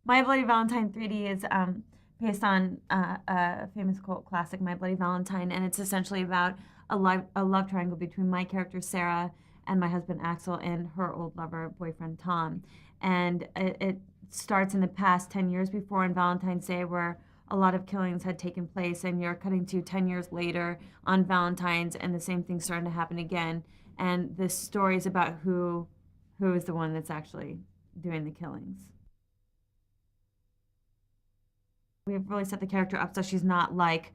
My Bloody Valentine 3D is based on a famous cult classic, My Bloody Valentine, and it's essentially about a love triangle between my character Sarah and my husband Axel and her old lover boyfriend Tom. And it starts in the past 10 years before on Valentine's Day, where a lot of killings had taken place, and you're cutting to 10 years later on Valentine's, and the same thing's starting to happen again. And this story is about who is the one that's actually doing the killings. We've really set the character up so she's not like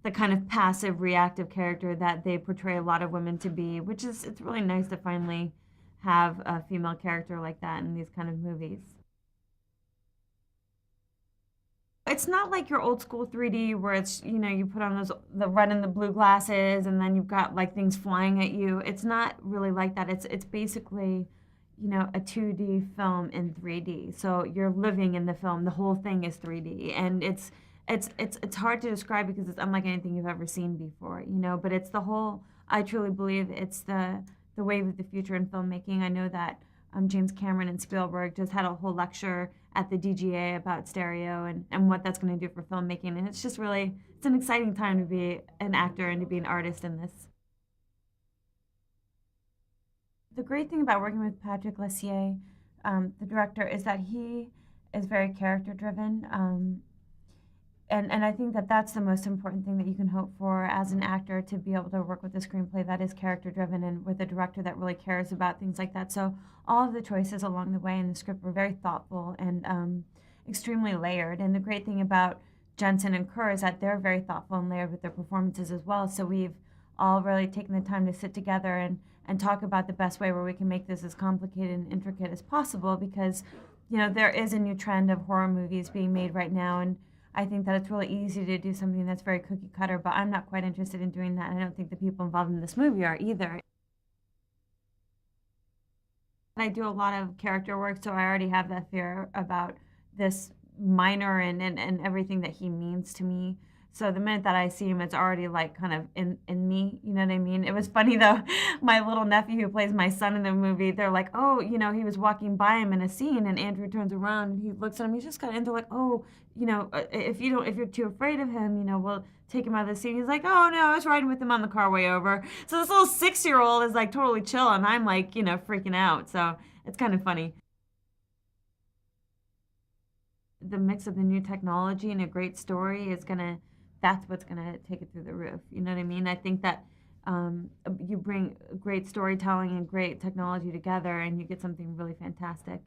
the kind of passive reactive character that they portray a lot of women to be, which is, it's really nice to finally have a female character like that in these kind of movies. It's not like your old school 3D where it's, you put on the red and the blue glasses and then you've got like things flying at you. It's not really like that. It's basically, a 2D film in 3D. So you're living in the film. The whole thing is 3D, and it's hard to describe because it's unlike anything you've ever seen before. But it's the whole. I truly believe it's the wave of the future in filmmaking. I know that James Cameron and Spielberg just had a whole lecture at the DGA about stereo and what that's going to do for filmmaking, and it's just really it's an exciting time to be an actor and to be an artist in this. The great thing about working with Patrick Lessier, the director, is that he is very character driven. And I think that that's the most important thing that you can hope for as an actor, to be able to work with a screenplay that is character driven and with a director that really cares about things like that. So all of the choices along the way in the script were very thoughtful and extremely layered. And the great thing about Jensen and Kerr is that they're very thoughtful and layered with their performances as well. So we've all really taken the time to sit together and talk about the best way where we can make this as complicated and intricate as possible, because there is a new trend of horror movies being made right now, and I think that it's really easy to do something that's very cookie cutter, but I'm not quite interested in doing that, and I don't think the people involved in this movie are either. I do a lot of character work, so I already have that fear about this minor and everything that he means to me. So the minute that I see him, it's already like kind of in me. You know what I mean? It was funny though. My little nephew who plays my son in the movie, they're like, oh, he was walking by him in a scene, and Andrew turns around and he looks at him. He's just kind of into like, oh, if you're too afraid of him, we'll take him out of the scene. He's like, oh no, I was riding with him on the car way over. So this little 6-year old is like totally chill, and I'm like, freaking out. So it's kind of funny. The mix of the new technology and a great story that's what's gonna take it through the roof. You know what I mean? I think that you bring great storytelling and great technology together, and you get something really fantastic.